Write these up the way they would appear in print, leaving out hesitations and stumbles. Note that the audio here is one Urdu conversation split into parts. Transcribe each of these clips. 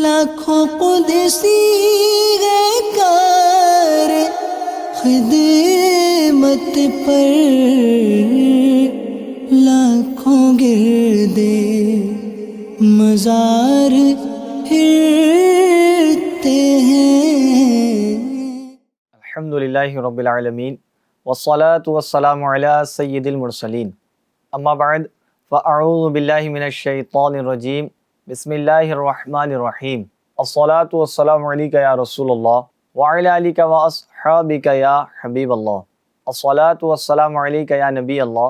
لاکھوں قدسی ہے کار خدمت پر، لاکھوں گردے مزار پھرتے ہیں۔ الحمدللہ رب العالمین والصلاة والسلام علی سید المرسلین، اما بعد فاعوذ باللہ من الشیطان الرجیم، بسم اللہ الرحمن الرحیم، الصلاة والسلام علیک یا رسول اللہ وعلی آلک واصحابک یا حبیب اللہ، الصلاة والسلام علیک یا نبی اللہ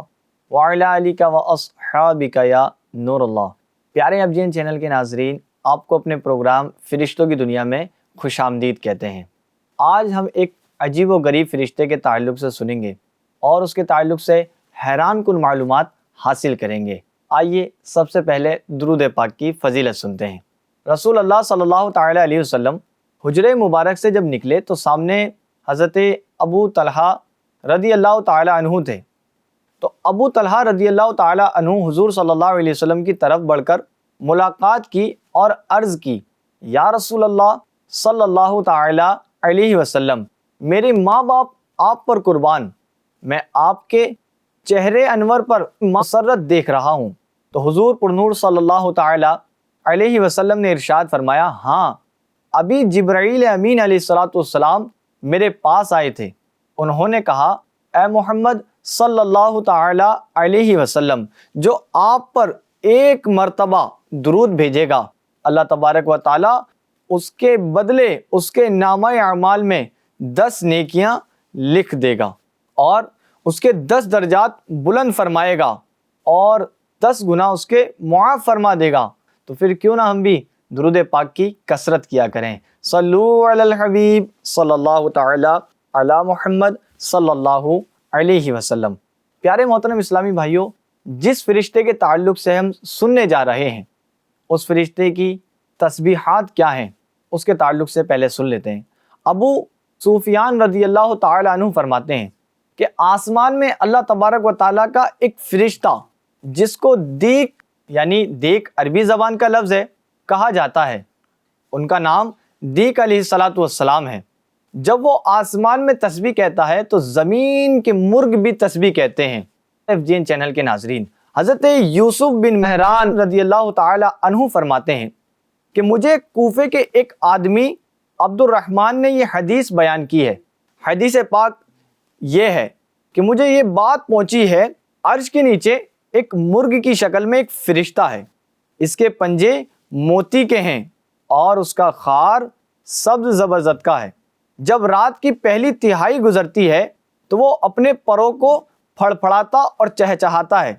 وعلی آلک واصحابک یا نور اللہ۔ پیارے FGN چینل کے ناظرین، آپ کو اپنے پروگرام فرشتوں کی دنیا میں خوش آمدید کہتے ہیں۔ آج ہم ایک عجیب و غریب فرشتے کے تعلق سے سنیں گے اور اس کے تعلق سے حیران کن معلومات حاصل کریں گے۔ آئیے سب سے پہلے درود پاک کی فضیلت سنتے ہیں۔ رسول اللہ صلی اللہ تعالی علیہ وسلم حجرہ مبارک سے جب نکلے تو سامنے حضرت ابو طلحہ رضی اللہ تعالی عنہ تھے۔ تو ابو طلحہ رضی اللہ تعالی عنہ حضور صلی اللہ علیہ وسلم کی طرف بڑھ کر ملاقات کی اور عرض کی، یا رسول اللہ صلی اللہ تعالی علیہ وسلم، میرے ماں باپ آپ پر قربان، میں آپ کے چہرے انور پر مسرت دیکھ رہا ہوں۔ تو حضور پرنور صلی اللہ تعالی علیہ وسلم نے ارشاد فرمایا، ہاں ابھی جبرائیل امین علیہ السلام میرے پاس آئے تھے، انہوں نے کہا، اے محمد صلی اللہ تعالی علیہ وسلم، جو آپ پر ایک مرتبہ درود بھیجے گا، اللہ تبارک و تعالی اس کے بدلے اس کے نامہ اعمال میں 10 نیکیاں لکھ دے گا اور اس کے 10 درجات بلند فرمائے گا اور 10 گناہ اس کے معاف فرما دے گا۔ تو پھر کیوں نہ ہم بھی درود پاک کی کثرت کیا کریں۔ صلو علی الحبیب صلی اللہ تعالی علی محمد صلی اللہ علیہ وسلم۔ پیارے محترم اسلامی بھائیوں، جس فرشتے کے تعلق سے ہم سننے جا رہے ہیں، اس فرشتے کی تسبیحات کیا ہیں، اس کے تعلق سے پہلے سن لیتے ہیں۔ ابو سفیان رضی اللہ تعالی عنہ فرماتے ہیں کہ آسمان میں اللہ تبارک و تعالیٰ کا ایک فرشتہ جس کو دیک یعنی دیک عربی زبان کا لفظ ہے کہا جاتا ہے، ان کا نام دیک علیہ السلام ہے۔ جب وہ آسمان میں تسبیح کہتا ہے تو زمین کے مرغ بھی تسبیح کہتے ہیں۔ FGN چینل کے ناظرین، حضرت یوسف بن مہران رضی اللہ تعالی عنہ فرماتے ہیں کہ مجھے کوفے کے ایک آدمی عبد الرحمن نے یہ حدیث بیان کی ہے۔ حدیث پاک یہ ہے کہ مجھے یہ بات پہنچی ہے، عرش کے نیچے ایک مرغ کی شکل میں ایک فرشتہ ہے، اس کے پنجے موتی کے ہیں اور اس کا خار سبز زبرجد کا ہے۔ جب رات کی پہلی تہائی گزرتی ہے تو وہ اپنے پروں کو پھڑپھڑاتا اور چہچہاتا ہے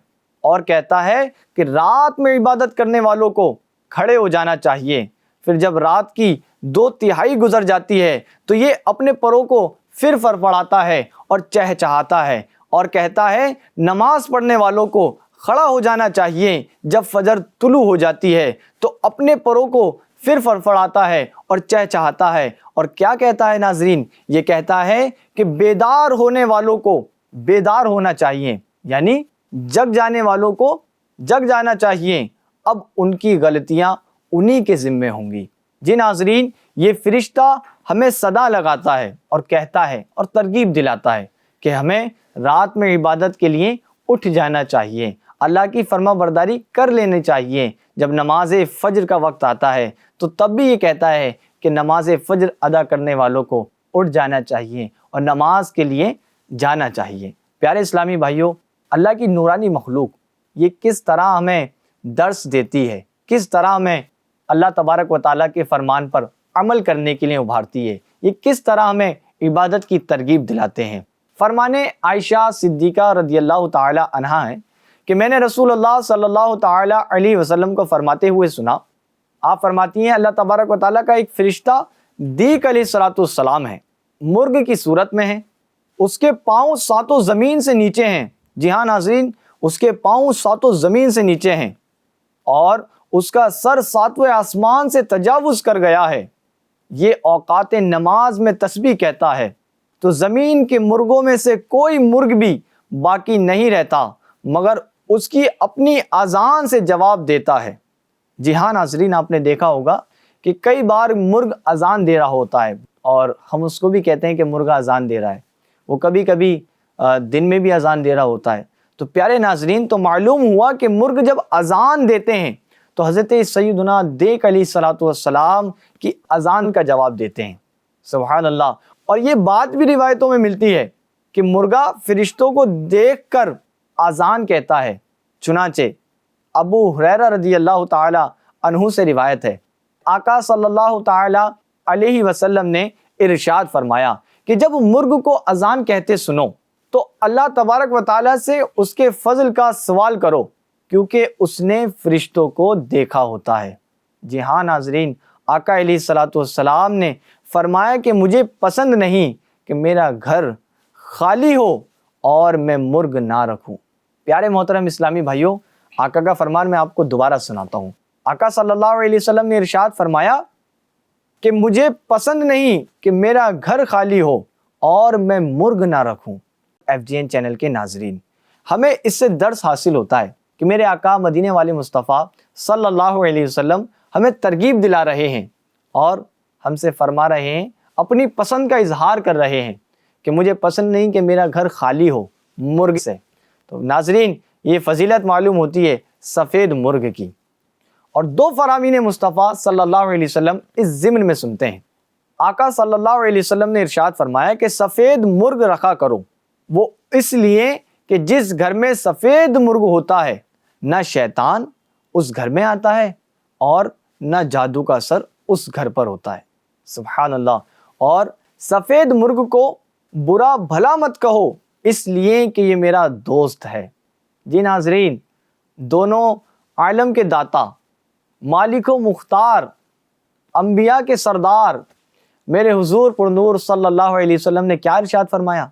اور کہتا ہے کہ رات میں عبادت کرنے والوں کو کھڑے ہو جانا چاہیے۔ پھر جب رات کی 2/3 گزر جاتی ہے تو یہ اپنے پروں کو پھر فرفڑاتا ہے اور چہچہاتا ہے اور کہتا ہے نماز پڑھنے والوں کو کھڑا ہو جانا چاہیے۔ جب فجر طلوع ہو جاتی ہے تو اپنے پروں کو پھر فرفڑاتا ہے اور چہچہاتا ہے اور کیا کہتا ہے ناظرین؟ یہ کہتا ہے کہ بیدار ہونے والوں کو بیدار ہونا چاہیے، یعنی جگ جانے والوں کو جگ جانا چاہیے، اب ان کی غلطیاں انہی کے ذمے ہوں گی۔ جی ناظرین، یہ فرشتہ ہمیں صدا لگاتا ہے اور کہتا ہے اور ترغیب دلاتا ہے کہ ہمیں رات میں عبادت کے لیے اٹھ جانا چاہیے، اللہ کی فرما برداری کر لینی چاہیے۔ جب نماز فجر کا وقت آتا ہے تو تب بھی یہ کہتا ہے کہ نماز فجر ادا کرنے والوں کو اٹھ جانا چاہیے اور نماز کے لیے جانا چاہیے۔ پیارے اسلامی بھائیوں، اللہ کی نورانی مخلوق یہ کس طرح ہمیں درس دیتی ہے، کس طرح ہمیں اللہ تبارک و تعالیٰ کے فرمان پر عمل کرنے کے لیے ابھارتی ہے، یہ کس طرح ہمیں عبادت کی ترغیب دلاتے ہیں۔ فرمانے عائشہ صدیقہ رضی اللہ تعالی عنہا ہے کہ میں نے رسول اللہ صلی اللہ تعالی علیہ وسلم کو فرماتے ہوئے سنا، آپ فرماتی ہیں اللہ تبارک و تعالیٰ کا ایک فرشتہ دیک علیہ السلام ہے، مرغ کی صورت میں ہے، اس کے پاؤں 7 زمین سے نیچے ہیں۔ جی ہاں ناظرین، اس کے پاؤں 7 زمین سے نیچے ہیں اور اس کا سر 7ویں آسمان سے تجاوز کر گیا ہے۔ یہ اوقات نماز میں تسبیح کہتا ہے تو زمین کے مرغوں میں سے کوئی مرغ بھی باقی نہیں رہتا مگر اس کی اپنی اذان سے جواب دیتا ہے۔ جی ہاں ناظرین، آپ نے دیکھا ہوگا کہ کئی بار مرغ اذان دے رہا ہوتا ہے اور ہم اس کو بھی کہتے ہیں کہ مرغا اذان دے رہا ہے، وہ کبھی کبھی دن میں بھی اذان دے رہا ہوتا ہے۔ تو پیارے ناظرین، تو معلوم ہوا کہ مرغ جب اذان دیتے ہیں تو حضرت سیدنا دیک علیہ الصلوۃ والسلام کی اذان کا جواب دیتے ہیں۔ سبحان اللہ۔ اور یہ بات بھی روایتوں میں ملتی ہے کہ مرغا فرشتوں کو دیکھ کر اذان کہتا ہے۔ چنانچہ ابو ہریرہ رضی اللہ تعالی عنہ سے روایت ہے، آقا صلی اللہ تعالی علیہ وسلم نے ارشاد فرمایا کہ جب مرغ کو اذان کہتے سنو تو اللہ تبارک و تعالی سے اس کے فضل کا سوال کرو، کیونکہ اس نے فرشتوں کو دیکھا ہوتا ہے۔ جی ہاں ناظرین، آقا علیہ الصلوۃ والسلام نے فرمایا کہ مجھے پسند نہیں کہ میرا گھر خالی ہو اور میں مرغ نہ رکھوں۔ پیارے محترم اسلامی بھائیوں، آقا کا فرمان میں آپ کو دوبارہ سناتا ہوں۔ آقا صلی اللہ علیہ وسلم نے ارشاد فرمایا کہ مجھے پسند نہیں کہ میرا گھر خالی ہو اور میں مرغ نہ رکھوں۔ FGN چینل کے ناظرین، ہمیں اس سے درس حاصل ہوتا ہے کہ میرے آقا مدینے والے مصطفیٰ صلی اللہ علیہ وسلم ہمیں ترغیب دلا رہے ہیں اور ہم سے فرما رہے ہیں، اپنی پسند کا اظہار کر رہے ہیں کہ مجھے پسند نہیں کہ میرا گھر خالی ہو مرغ سے۔ تو ناظرین، یہ فضیلت معلوم ہوتی ہے سفید مرغ کی۔ اور دو فرامین مصطفیٰ صلی اللہ علیہ وسلم اس ضمن میں سنتے ہیں۔ آقا صلی اللہ علیہ وسلم نے ارشاد فرمایا کہ سفید مرغ رکھا کرو، وہ اس لیے کہ جس گھر میں سفید مرغ ہوتا ہے نہ شیطان اس گھر میں آتا ہے اور نہ جادو کا اثر اس گھر پر ہوتا ہے۔ سبحان اللہ۔ اور سفید مرغ کو برا بھلا مت کہو، اس لیے کہ یہ میرا دوست ہے۔ جی ناظرین، دونوں عالم کے داتا، مالک و مختار، انبیاء کے سردار میرے حضور پرنور صلی اللہ علیہ وسلم نے کیا ارشاد فرمایا؟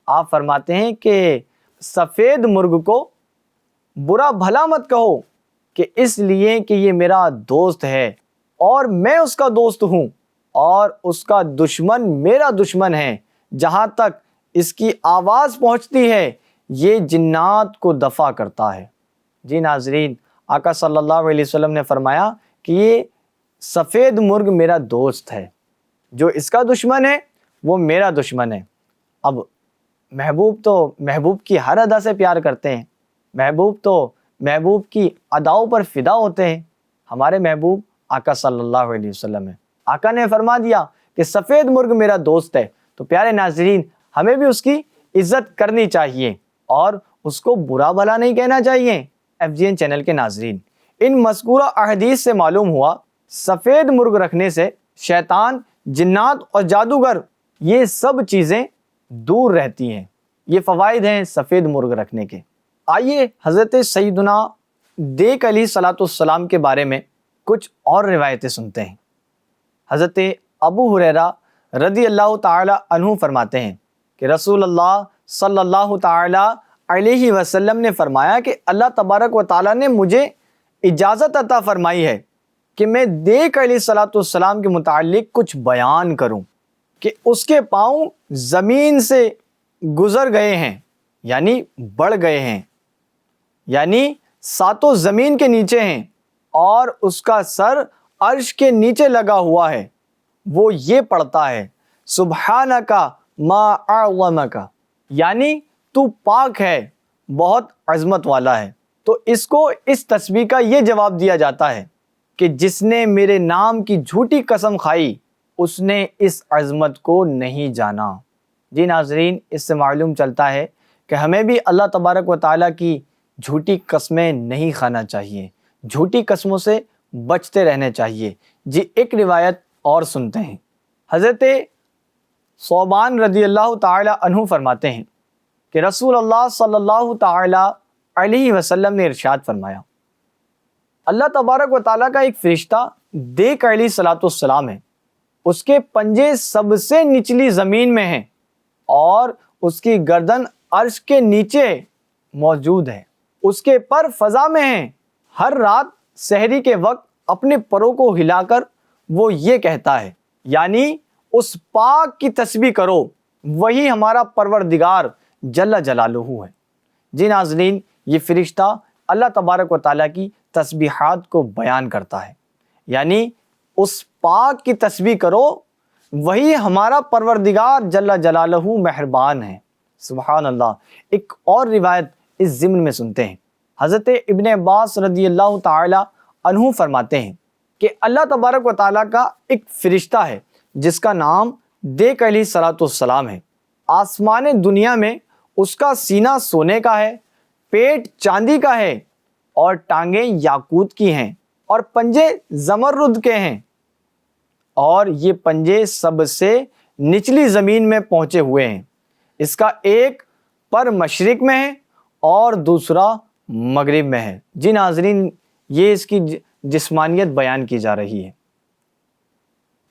آپ فرماتے ہیں کہ سفید مرغ کو برا بھلا مت کہو کہ اس لیے کہ یہ میرا دوست ہے اور میں اس کا دوست ہوں، اور اس کا دشمن میرا دشمن ہے، جہاں تک اس کی آواز پہنچتی ہے یہ جنات کو دفع کرتا ہے۔ جی ناظرین، آقا صلی اللہ علیہ وسلم نے فرمایا کہ یہ سفید مرغ میرا دوست ہے، جو اس کا دشمن ہے وہ میرا دشمن ہے۔ اب محبوب تو محبوب کی ہر ادا سے پیار کرتے ہیں، محبوب تو محبوب کی اداؤں پر فدا ہوتے ہیں۔ ہمارے محبوب آقا صلی اللہ علیہ وسلم ہے۔ آقا نے فرما دیا کہ سفید مرغ میرا دوست ہے، تو پیارے ناظرین، ہمیں بھی اس کی عزت کرنی چاہیے اور اس کو برا بھلا نہیں کہنا چاہیے۔ FGN چینل کے ناظرین، ان مذکورہ احادیث سے معلوم ہوا سفید مرغ رکھنے سے شیطان، جنات اور جادوگر یہ سب چیزیں دور رہتی ہیں۔ یہ فوائد ہیں سفید مرغ رکھنے کے۔ آئیے حضرت سیدنا دیک علیہ الصلوۃ والسلام کے بارے میں کچھ اور روایتیں سنتے ہیں۔ حضرت ابو ہریرہ رضی اللہ تعالی عنہ فرماتے ہیں کہ رسول اللہ صلی اللہ تعالی علیہ وسلم نے فرمایا کہ اللہ تبارک و تعالی نے مجھے اجازت عطا فرمائی ہے کہ میں دیک علیہ الصلوۃ والسلام کے متعلق کچھ بیان کروں کہ اس کے پاؤں زمین سے گزر گئے ہیں، یعنی بڑھ گئے ہیں، یعنی ساتوں زمین کے نیچے ہیں، اور اس کا سر عرش کے نیچے لگا ہوا ہے۔ وہ یہ پڑھتا ہے سبحانک ما اعظمک، یعنی تو پاک ہے، بہت عظمت والا ہے۔ تو اس کو اس تسبیح کا یہ جواب دیا جاتا ہے کہ جس نے میرے نام کی جھوٹی قسم کھائی اس نے اس عظمت کو نہیں جانا۔ جی ناظرین، اس سے معلوم چلتا ہے کہ ہمیں بھی اللہ تبارک و تعالیٰ کی جھوٹی قسمیں نہیں کھانا چاہیے، جھوٹی قسموں سے بچتے رہنے چاہیے۔ جی ایک روایت اور سنتے ہیں۔ حضرت ثوبان رضی اللہ تعالی عنہ فرماتے ہیں کہ رسول اللہ صلی اللہ تعالی علیہ وسلم نے ارشاد فرمایا، اللہ تبارک و تعالیٰ کا ایک فرشتہ دیک علیہ الصلوۃ والسلام ہے، اس کے پنجے سب سے نچلی زمین میں ہیں اور اس کی گردن عرش کے نیچے موجود ہے، اس کے پر فضا میں ہیں۔ ہر رات سحری کے وقت اپنے پروں کو ہلا کر وہ یہ کہتا ہے، یعنی اس پاک کی تسبیح کرو، وہی ہمارا پروردگار جل جلالہ ہے۔ جی ناظرین، یہ فرشتہ اللہ تبارک و تعالیٰ کی تسبیحات کو بیان کرتا ہے، یعنی اس پاک کی تسبیح کرو، وہی ہمارا پروردگار جل جلالہ مہربان ہے۔ سبحان اللہ۔ ایک اور روایت اس ضمن میں سنتے ہیں۔ حضرت ابن عباس رضی اللہ تعالی عنہ فرماتے ہیں کہ اللہ تبارک و تعالیٰ کا ایک فرشتہ ہے جس کا نام دیک علیہ الصلوۃ والسلام ہے۔ آسمان دنیا میں اس کا سینہ سونے کا ہے، پیٹ چاندی کا ہے، اور ٹانگیں یاقوت کی ہیں، اور پنجے زمرد کے ہیں، اور یہ پنجے سب سے نچلی زمین میں پہنچے ہوئے ہیں۔ اس کا ایک پر مشرق میں ہے اور دوسرا مغرب میں ہے۔ جی ناظرین، یہ اس کی جسمانیت بیان کی جا رہی ہے۔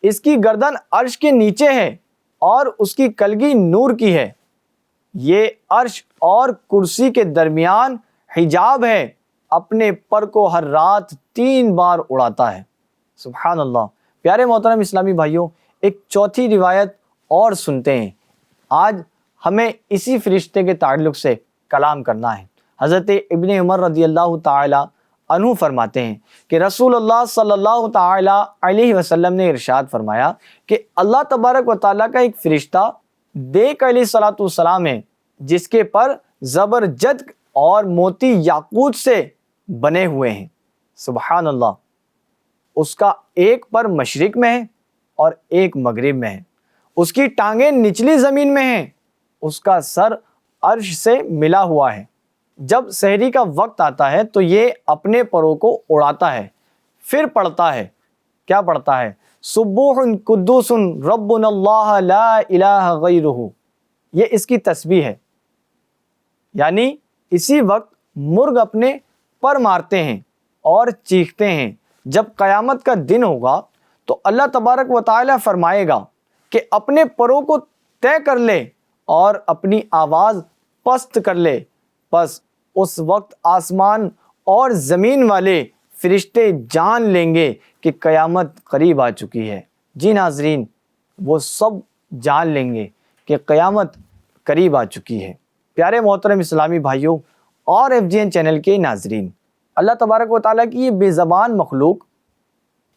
اس کی گردن عرش کے نیچے ہے اور اس کی کلگی نور کی ہے۔ یہ عرش اور کرسی کے درمیان حجاب ہے، اپنے پر کو ہر رات 3 بار اڑاتا ہے۔ سبحان اللہ۔ پیارے محترم اسلامی بھائیوں، ایک چوتھی روایت اور سنتے ہیں۔ آج ہمیں اسی فرشتے کے تعلق سے کلام کرنا ہے۔ حضرت ابن عمر رضی اللہ تعالی عنہ فرماتے ہیں کہ رسول اللہ صلی اللہ تعالی علیہ وسلم نے ارشاد فرمایا کہ اللہ تبارک و تعالیٰ کا ایک فرشتہ دیک علیہ الصلوۃ والسلام ہے، جس کے پر زبرجد اور موتی یاقوت سے بنے ہوئے ہیں۔ سبحان اللہ۔ اس کا ایک پر مشرق میں ہے اور ایک مغرب میں ہے۔ اس کی ٹانگیں نچلی زمین میں ہیں، اس کا سر عرش سے ملا ہوا ہے۔ جب سحری کا وقت آتا ہے تو یہ اپنے پروں کو اڑاتا ہے، پھر پڑھتا ہے، کیا پڑھتا ہے؟ سبوح قدوس ربنا اللہ لا الہ غیرہ۔ یہ اس کی تسبیح ہے۔ یعنی اسی وقت مرغ اپنے پر مارتے ہیں اور چیختے ہیں۔ جب قیامت کا دن ہوگا تو اللہ تبارک و تعالیٰ فرمائے گا کہ اپنے پروں کو طے کر لے اور اپنی آواز پست کر لے، پس اس وقت آسمان اور زمین والے فرشتے جان لیں گے کہ قیامت قریب آ چکی ہے۔ جی ناظرین، وہ سب جان لیں گے کہ قیامت قریب آ چکی ہے۔ پیارے محترم اسلامی بھائیوں اور FGN چینل کے ناظرین، اللہ تبارک و تعالیٰ کی یہ بے زبان مخلوق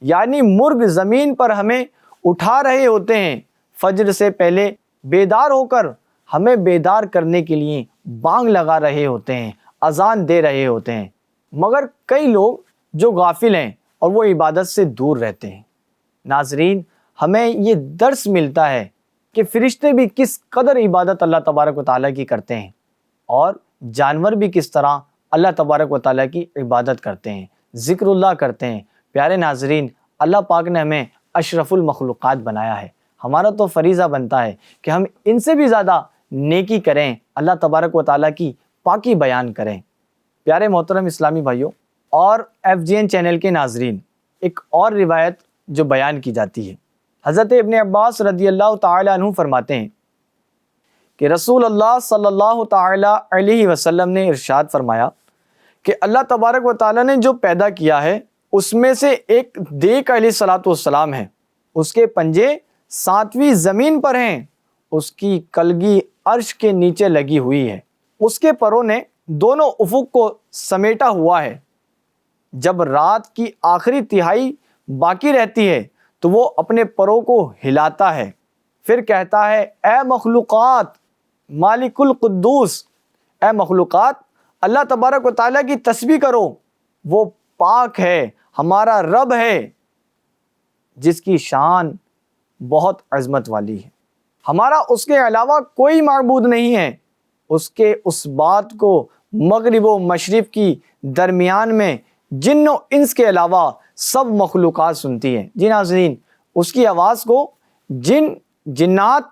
یعنی مرغ زمین پر ہمیں اٹھا رہے ہوتے ہیں، فجر سے پہلے بیدار ہو کر ہمیں بیدار کرنے کے لیے بانگ لگا رہے ہوتے ہیں، اذان دے رہے ہوتے ہیں، مگر کئی لوگ جو غافل ہیں اور وہ عبادت سے دور رہتے ہیں۔ ناظرین، ہمیں یہ درس ملتا ہے کہ فرشتے بھی کس قدر عبادت اللہ تبارک و تعالیٰ کی کرتے ہیں، اور جانور بھی کس طرح اللہ تبارک و تعالیٰ کی عبادت کرتے ہیں، ذکر اللہ کرتے ہیں۔ پیارے ناظرین، اللہ پاک نے ہمیں اشرف المخلوقات بنایا ہے۔ ہمارا تو فریضہ بنتا ہے کہ ہم ان سے بھی زیادہ نیکی کریں، اللہ تبارک و تعالیٰ کی پاکی بیان کریں۔ پیارے محترم اسلامی بھائیوں اور FGN چینل کے ناظرین، ایک اور روایت جو بیان کی جاتی ہے، حضرت ابن عباس رضی اللہ تعالی عنہ فرماتے ہیں کہ رسول اللہ صلی اللہ تعالی علیہ وسلم نے ارشاد فرمایا کہ اللہ تبارک و تعالیٰ نے جو پیدا کیا ہے اس میں سے ایک دیک علیہ الصلوۃ والسلام ہے۔ اس کے پنجے 7ویں زمین پر ہیں، اس کی کلگی عرش کے نیچے لگی ہوئی ہے، اس کے پروں نے دونوں افق کو سمیٹا ہوا ہے۔ جب رات کی آخری تہائی باقی رہتی ہے تو وہ اپنے پروں کو ہلاتا ہے، پھر کہتا ہے اے مخلوقات مالک القدوس، اے مخلوقات اللہ تبارک و تعالیٰ کی تسبیح کرو، وہ پاک ہے، ہمارا رب ہے جس کی شان بہت عظمت والی ہے، ہمارا اس کے علاوہ کوئی معبود نہیں ہے۔ اس کے اس بات کو مغرب و مشرق کی درمیان میں جن و انس کے علاوہ سب مخلوقات سنتی ہیں۔ جی ناظرین، اس کی آواز کو جنات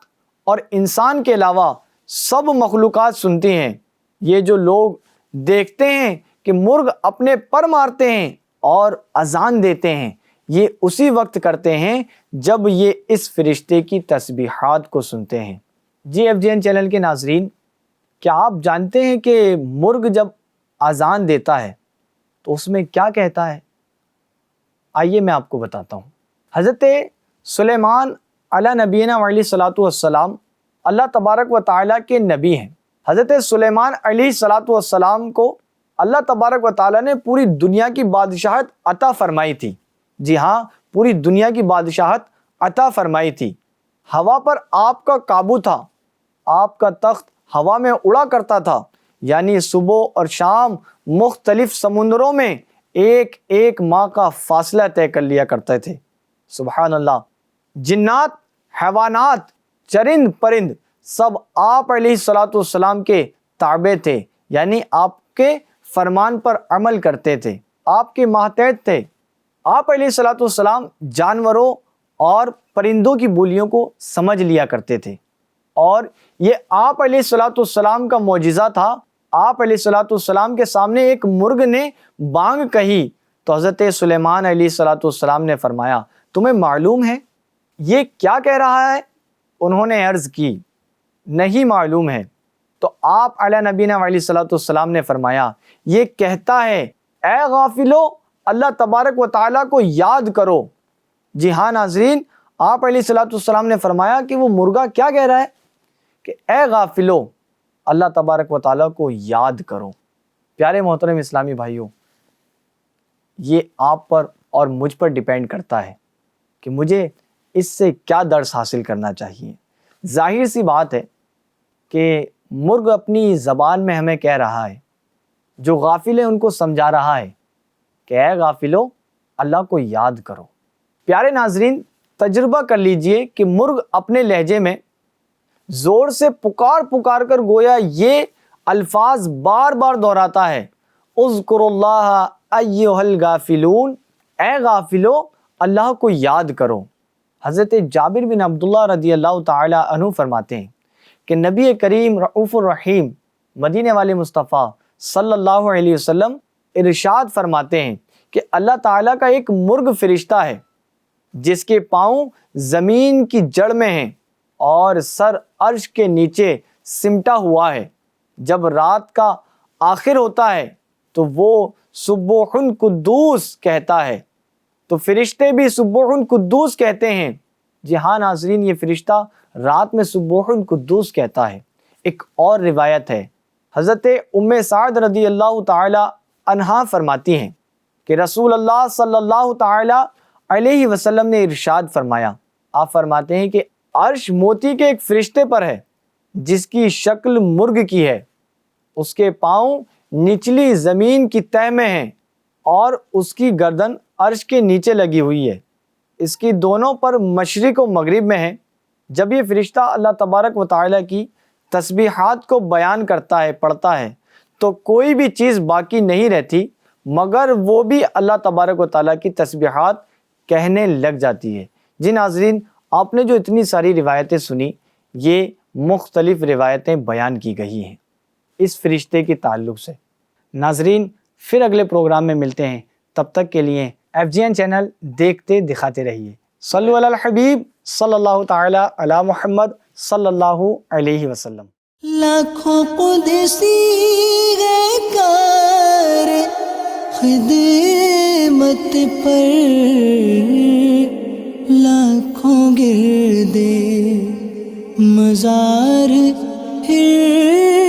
اور انسان کے علاوہ سب مخلوقات سنتی ہیں۔ یہ جو لوگ دیکھتے ہیں کہ مرغ اپنے پر مارتے ہیں اور اذان دیتے ہیں، یہ اسی وقت کرتے ہیں جب یہ اس فرشتے کی تسبیحات کو سنتے ہیں۔ جی FGN چینل کے ناظرین، کیا آپ جانتے ہیں کہ مرغ جب اذان دیتا ہے تو اس میں کیا کہتا ہے؟ آئیے میں آپ کو بتاتا ہوں۔ حضرت سلیمان علیہ نبینا علیہ الصلوۃ والسلام اللہ تبارک و تعالیٰ کے نبی ہیں۔ حضرت سلیمان علیہ الصلوۃ والسلام کو اللہ تبارک و تعالیٰ نے پوری دنیا کی بادشاہت عطا فرمائی تھی۔ جی ہاں، پوری دنیا کی بادشاہت عطا فرمائی تھی، ہوا پر آپ کا قابو تھا، آپ کا تخت ہوا میں اڑا کرتا تھا، یعنی صبح اور شام مختلف سمندروں میں ایک ایک ماہ کا فاصلہ طے کر لیا کرتے تھے۔ سبحان اللہ۔ جنات، حیوانات، چرند پرند سب آپ علیہ الصلوۃ والسلام کے تابع تھے، یعنی آپ کے فرمان پر عمل کرتے تھے، آپ کے ماتحت تھے۔ آپ علیہ الصلوۃ والسلام جانوروں اور پرندوں کی بولیوں کو سمجھ لیا کرتے تھے، اور یہ آپ علیہ الصلوۃ والسلام کا معجزہ تھا۔ آپ علیہ الصلوۃ والسلام کے سامنے ایک مرغ نے بانگ کہی تو حضرت سلیمان علیہ الصلوۃ والسلام نے فرمایا، تمہیں معلوم ہے یہ کیا کہہ رہا ہے؟ انہوں نے عرض کی، نہیں معلوم ہے۔ تو آپ علیہ نبینا علیہ الصلوۃ والسلام نے فرمایا، یہ کہتا ہے، اے غافلو، اللہ تبارک و تعالیٰ کو یاد کرو۔ جی ہاں ناظرین، آپ علیہ الصلوۃ والسلام نے فرمایا کہ وہ مرغا کیا کہہ رہا ہے کہ اے غافلو، اللہ تبارک و تعالیٰ کو یاد کرو۔ پیارے محترم اسلامی بھائیوں، یہ آپ پر اور مجھ پر ڈیپینڈ کرتا ہے کہ مجھے اس سے کیا درس حاصل کرنا چاہیے۔ ظاہر سی بات ہے کہ مرغ اپنی زبان میں ہمیں کہہ رہا ہے، جو غافل ہیں ان کو سمجھا رہا ہے کہ اے غافلو، اللہ کو یاد کرو۔ پیارے ناظرین، تجربہ کر لیجئے کہ مرغ اپنے لہجے میں زور سے پکار کر گویا یہ الفاظ بار بار دہراتا ہے، اذکروا اللہ ایھا الغافلون، اے غافلو، اللہ کو یاد کرو۔ حضرت جابر بن عبداللہ رضی اللہ تعالی عنہ فرماتے ہیں کہ نبی کریم رؤوف الرحیم مدینے والے مصطفیٰ صلی اللہ علیہ وسلم ارشاد فرماتے ہیں کہ اللہ تعالیٰ کا ایک مرغ فرشتہ ہے جس کے پاؤں زمین کی جڑ میں ہیں اور سر عرش کے نیچے سمٹا ہوا ہے۔ جب رات کا آخر ہوتا ہے تو وہ سبوح قدوس کہتا ہے، تو فرشتے بھی سبوح قدوس کہتے ہیں۔ جی ہاں ناظرین، یہ فرشتہ رات میں سبوح قدوس کہتا ہے۔ ایک اور روایت ہے، حضرت ام سعد رضی اللہ تعالی عنہا فرماتی ہیں کہ رسول اللہ صلی اللہ تعالی علیہ وسلم نے ارشاد فرمایا، آپ فرماتے ہیں کہ عرش موتی کے ایک فرشتے پر ہے جس کی شکل مرغ کی ہے، اس کے پاؤں نچلی زمین کی تہہ میں ہیں اور اس کی گردن عرش کے نیچے لگی ہوئی ہے، اس کی دونوں پر مشرق و مغرب میں ہیں۔ جب یہ فرشتہ اللہ تبارک و تعالیٰ کی تسبیحات کو بیان کرتا ہے، پڑھتا ہے، تو کوئی بھی چیز باقی نہیں رہتی مگر وہ بھی اللہ تبارک و تعالیٰ کی تسبیحات کہنے لگ جاتی ہے۔ جی ناظرین، آپ نے جو اتنی ساری روایتیں سنی، یہ مختلف روایتیں بیان کی گئی ہیں اس فرشتے کے تعلق سے۔ ناظرین، پھر اگلے پروگرام میں ملتے ہیں، تب تک کے لیے FGN چینل دیکھتے دکھاتے رہیے۔ صلو علی الحبیب صلی اللہ تعالی علی محمد صلی اللہ علیہ وسلم۔ لاکھوں قدسی گئے کار خدمت پر، لاکھوں گردے مزار پھر